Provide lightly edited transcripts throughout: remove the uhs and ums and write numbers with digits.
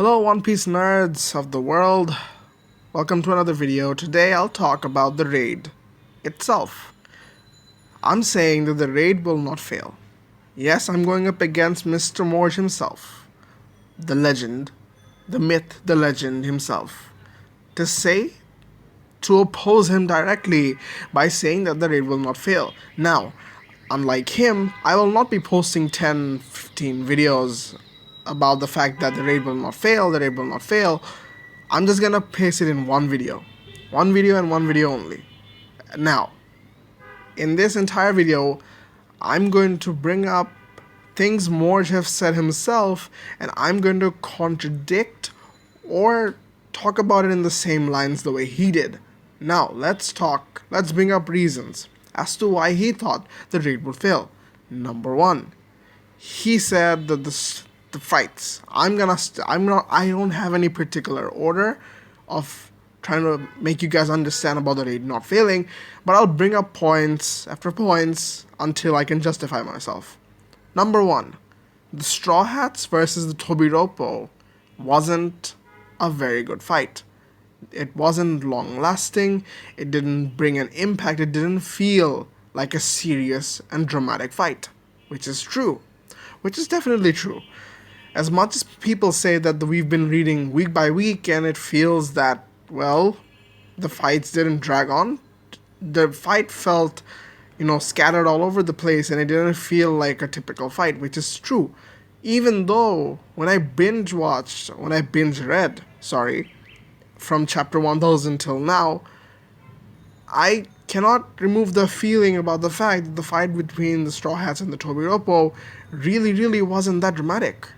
Hello One Piece nerds of the world. Welcome to another video. Today I'll talk about the raid itself. I'm saying that the raid will not fail. Yes, I'm going up against Mr. Morge himself. The legend, the myth, the legend himself. To oppose him directly by saying that the raid will not fail. Now, unlike him, I will not be posting 10, 15 videos about the fact that the raid will not fail, the raid will not fail. I'm just gonna paste it in one video. One video and one video only. Now, in this entire video, I'm going to bring up things Morge have said himself, and I'm going to contradict or talk about it in the same lines the way he did. Now, let's bring up reasons as to why he thought the raid would fail. Number one, he said that the fights. I don't have any particular order of trying to make you guys understand about the raid not failing, but I'll bring up points after points until I can justify myself. Number one, the Straw Hats versus the Tobiropo wasn't a very good fight. It wasn't long lasting, it didn't bring an impact, it didn't feel like a serious and dramatic fight, which is true. Which is definitely true. As much as people say that we've been reading week by week and it feels that, well, the fights didn't drag on, the fight felt, scattered all over the place and it didn't feel like a typical fight, which is true. Even though when I binge read, from chapter 1000 till now, I cannot remove the feeling about the fact that the fight between the Straw Hats and the Tobiropo really wasn't that dramatic.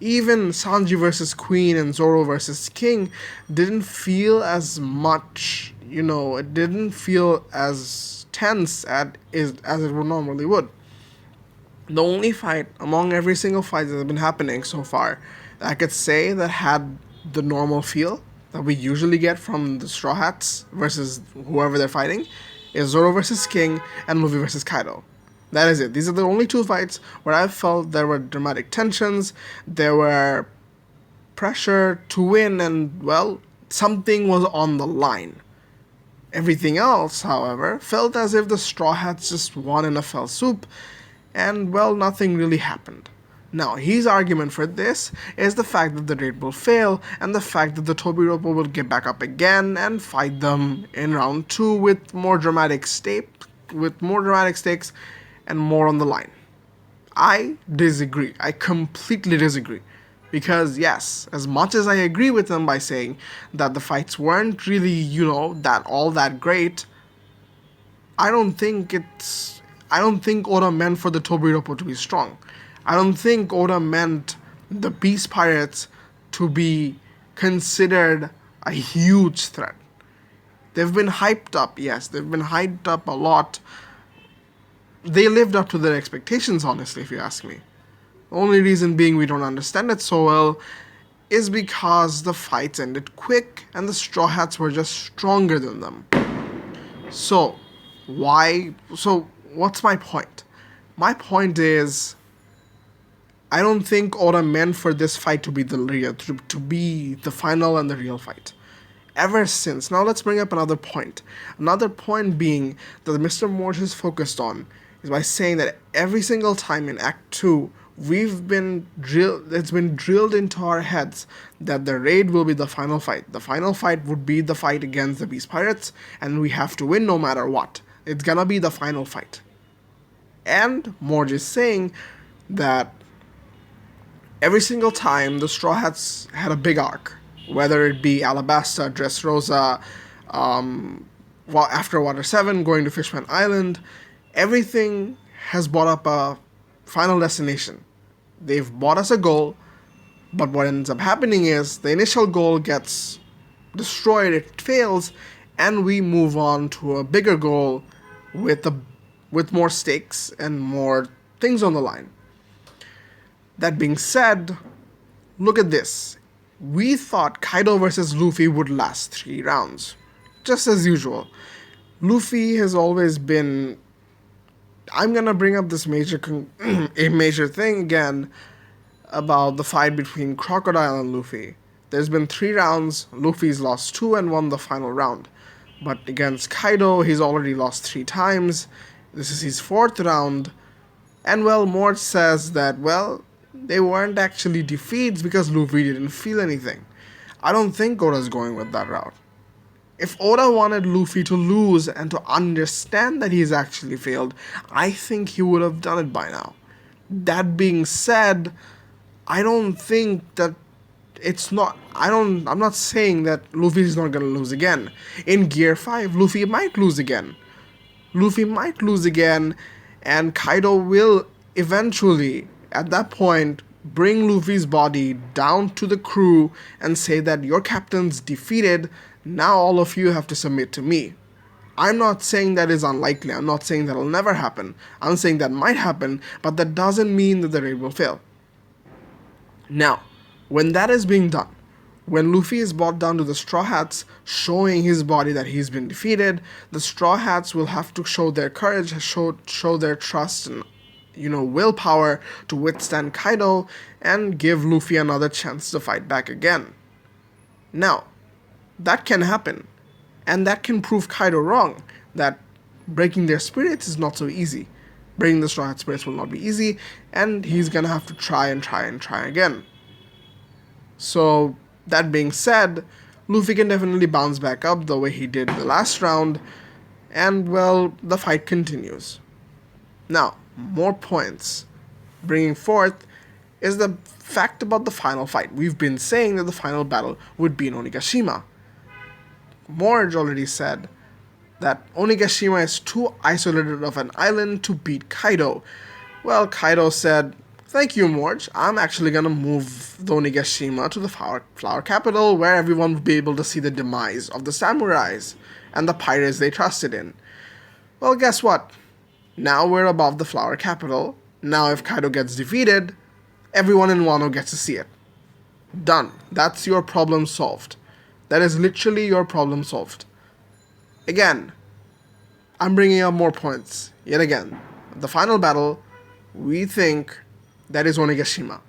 Even Sanji versus Queen and Zoro versus King didn't feel as much, it didn't feel as tense as it would normally would. The only fight among every single fight that has been happening so far that I could say that had the normal feel that we usually get from the Straw Hats versus whoever they're fighting is Zoro versus King and Luffy versus Kaido. That is it. These are the only two fights where I felt there were dramatic tensions, there were pressure to win, and, well, something was on the line. Everything else, however, felt as if the Straw Hats just won in a fell swoop, and, well, nothing really happened. Now, his argument for this is the fact that the raid will fail, and the fact that the Tobiropo will get back up again and fight them in round 2 with more dramatic stakes and more on the line. I disagree. I completely disagree. Because yes, as much as I agree with them by saying that the fights weren't really, that great, I don't think Oda meant for the Tobiropo to be strong. I don't think Oda meant the Beast Pirates to be considered a huge threat. They've been hyped up, yes, they've been hyped up a lot. They lived up to their expectations, honestly, if you ask me. The only reason being we don't understand it so well is because the fights ended quick and the Straw Hats were just stronger than them. So, what's my point? My point is, I don't think Oda meant for this fight to be the final and the real fight. Ever since. Now let's bring up another point. Another point being that Mr. Morge has focused on is by saying that every single time in Act 2, it's been drilled into our heads that the raid will be the final fight. The final fight would be the fight against the Beast Pirates, and we have to win no matter what. It's gonna be the final fight. And Morge is saying that every single time the Straw Hats had a big arc, whether it be Alabasta, Dressrosa, after Water 7, going to Fishman Island, everything has brought up a final destination. They've bought us a goal, but what ends up happening is the initial goal gets destroyed, it fails, and we move on to a bigger goal with more stakes and more things on the line. That being said, look at this. We thought Kaido versus Luffy would last 3 rounds. Just as usual. Luffy has always been... I'm gonna bring up this major thing again. about the fight between Crocodile and Luffy. There's been 3 rounds, Luffy's lost 2 and won the final round. But against Kaido, he's already lost 3 times. This is his 4th round. And well, Mort says that, well, they weren't actually defeats because Luffy didn't feel anything. I don't think Oda's going with that route. If Oda wanted Luffy to lose and to understand that he's actually failed, I think he would have done it by now. That being said, I don't think that I'm not saying that Luffy's not gonna lose again. In Gear 5, Luffy might lose again. And Kaido will eventually, at that point, bring Luffy's body down to the crew and say that your captain's defeated, now all of you have to submit to me. I'm not saying that is unlikely, I'm not saying that'll never happen, I'm saying that might happen, but that doesn't mean that the raid will fail. Now, when that is being done, when Luffy is brought down to the Straw Hats, showing his body that he's been defeated, the Straw Hats will have to show their courage, show their trust and willpower to withstand Kaido and give Luffy another chance to fight back again. Now, that can happen, and that can prove Kaido wrong, that breaking their spirits is not so easy. Breaking the Straw Hat spirits will not be easy, and he's gonna have to try again. So, that being said, Luffy can definitely bounce back up the way he did the last round, and well, the fight continues. Now, more points bringing forth is the fact about the final fight. We've been saying that the final battle would be in Onigashima. Morge already said that Onigashima is too isolated of an island to beat Kaido. Well, Kaido said, "Thank you, Morge. I'm actually gonna move the Onigashima to the flower capital where everyone will be able to see the demise of the samurais and the pirates they trusted in." Well, guess what? Now we're above the flower capital. Now if Kaido gets defeated, everyone in Wano gets to see it. Done. That's your problem solved. That is literally your problem solved. Again, I'm bringing up more points. Yet again, the final battle, we think that is Onigashima.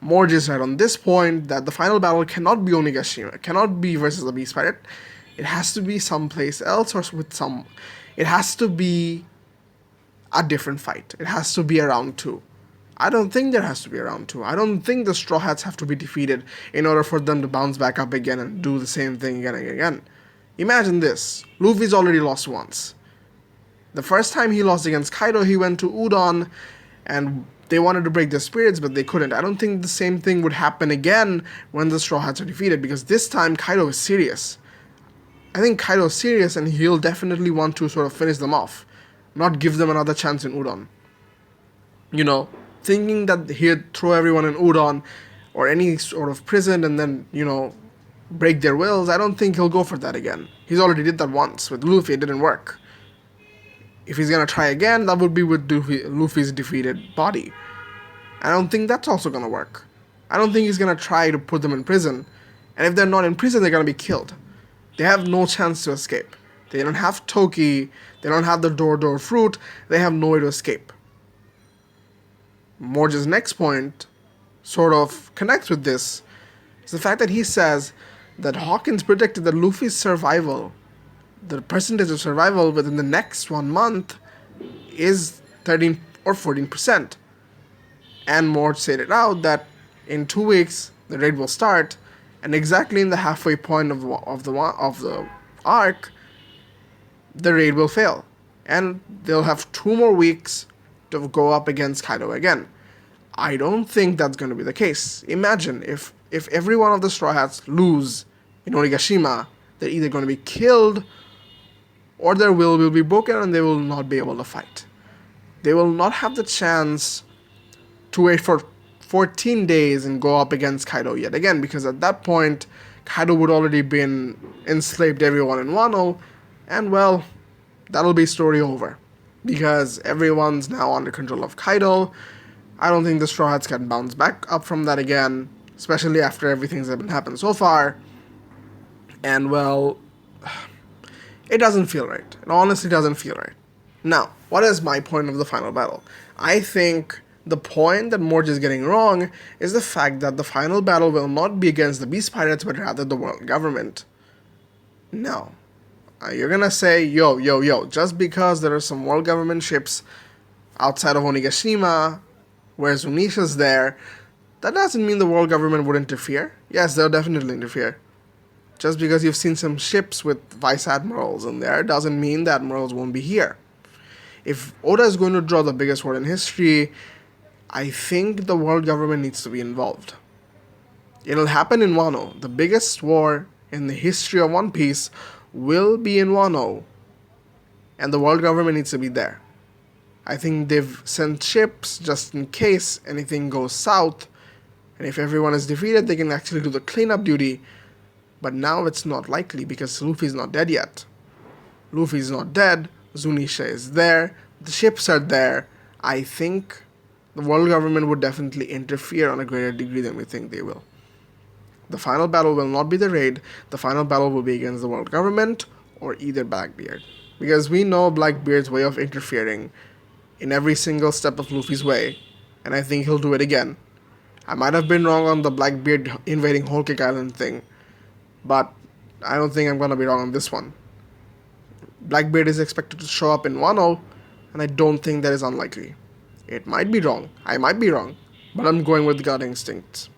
Morge is right on this point that the final battle cannot be Onigashima. It cannot be versus the Beast Pirate. It has to be someplace else or it has to be a different fight. It has to be a round 2. I don't think there has to be a round 2. I don't think the Straw Hats have to be defeated in order for them to bounce back up again and do the same thing again and again. Imagine this. Luffy's already lost once. The first time he lost against Kaido, he went to Udon and they wanted to break their spirits, but they couldn't. I don't think the same thing would happen again when the Straw Hats are defeated, because this time Kaido is serious. I think Kaido is serious and he'll definitely want to sort of finish them off, not give them another chance in Udon. Thinking that he'd throw everyone in Udon or any sort of prison and then, break their wills, I don't think he'll go for that again. He's already did that once with Luffy, it didn't work. If he's gonna try again, that would be with Luffy's defeated body. I don't think that's also gonna work. I don't think he's gonna try to put them in prison, and if they're not in prison, they're gonna be killed. They have no chance to escape. They don't have Toki, they don't have the door fruit, they have no way to escape. Morge's next point sort of connects with this. It's the fact that he says that Hawkins predicted that Luffy's survival, the percentage of survival within the next 1 month, is 13 or 14%. And Morge said it out that in 2 weeks the raid will start, and exactly in the halfway point of the arc, the raid will fail, and they'll have 2 more weeks to go up against Kaido again. I don't think that's going to be the case. Imagine if every one of the Straw Hats lose in Onigashima, they're either going to be killed or their will be broken and they will not be able to fight. They will not have the chance to wait for 14 days and go up against Kaido yet again, because at that point, Kaido would already been enslaved everyone in Wano, and well, that'll be story over. Because everyone's now under control of Kaido. I don't think the Straw Hats can bounce back up from that again, especially after everything that's been happened so far. And well, it doesn't feel right. It honestly doesn't feel right. Now, what is my point of the final battle? I think The point that Morge is getting wrong is the fact that the final battle will not be against the Beast Pirates but rather the world government. No. You're gonna say, yo, just because there are some world government ships outside of Onigashima, where Zunisha's there, that doesn't mean the world government would interfere. Yes, they'll definitely interfere. Just because you've seen some ships with vice admirals in there doesn't mean the admirals won't be here. If Oda is going to draw the biggest war in history, I think the world government needs to be involved. It'll happen in Wano. The biggest war in the history of One Piece will be in Wano, and the world government needs to be there. I think they've sent ships just in case anything goes south, and if everyone is defeated, they can actually do the cleanup duty. But now it's not likely because Luffy's not dead yet. Luffy's not dead, Zunisha is there, the ships are there. I think the world government would definitely interfere on a greater degree than we think they will. The final battle will not be the raid, the final battle will be against the world government or either Blackbeard. Because we know Blackbeard's way of interfering in every single step of Luffy's way, and I think he'll do it again. I might have been wrong on the Blackbeard invading Whole Cake Island thing, but I don't think I'm gonna be wrong on this one. Blackbeard is expected to show up in Wano, and I don't think that is unlikely. It might be wrong, I might be wrong, but I'm going with gut instincts.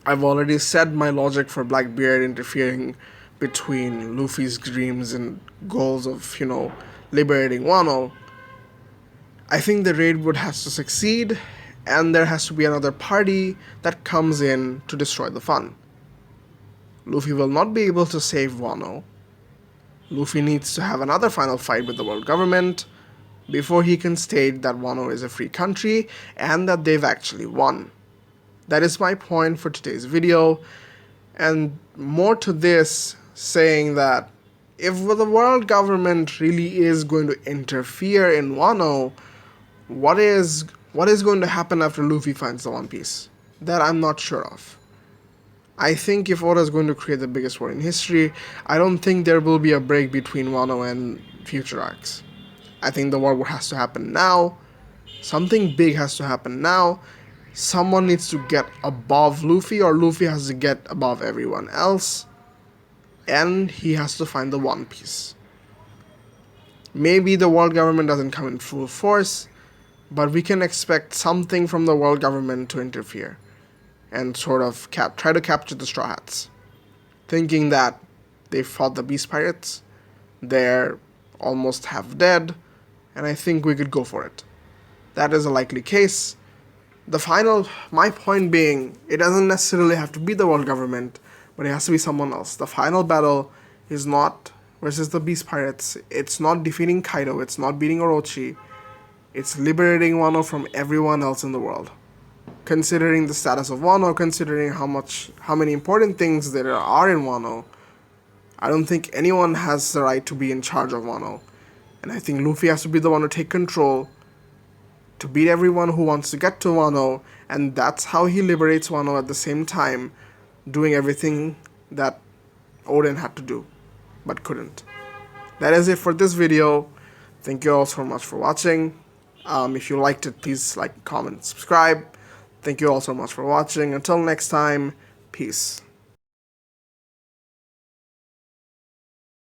I've already said my logic for Blackbeard interfering between Luffy's dreams and goals of, liberating Wano. I think the raid would have to succeed, and there has to be another party that comes in to destroy the fun. Luffy will not be able to save Wano. Luffy needs to have another final fight with the world government before he can state that Wano is a free country and that they've actually won. That is my point for today's video, and more to this, saying that if the world government really is going to interfere in Wano, what is going to happen after Luffy finds the One Piece? That I'm not sure of. I think if Oda is going to create the biggest war in history, I don't think there will be a break between Wano and future arcs. I think the war has to happen now. Something big has to happen now. Someone needs to get above Luffy, or Luffy has to get above everyone else, and he has to find the One Piece. Maybe the world government doesn't come in full force, but we can expect something from the world government to interfere and sort of try to capture the Straw Hats, thinking that they fought the Beast Pirates, they're almost half dead, and I think we could go for it. That is a likely case. My point being, it doesn't necessarily have to be the world government, but it has to be someone else. The final battle is not versus the Beast Pirates, it's not defeating Kaido, it's not beating Orochi, it's liberating Wano from everyone else in the world. Considering the status of Wano, considering how many important things there are in Wano, I don't think anyone has the right to be in charge of Wano. And I think Luffy has to be the one to take control, to beat everyone who wants to get to Wano, and that's how he liberates Wano at the same time, doing everything that Oden had to do, but couldn't. That is it for this video. Thank you all so much for watching. If you liked it, please like, comment, subscribe. Thank you all so much for watching. Until next time, peace.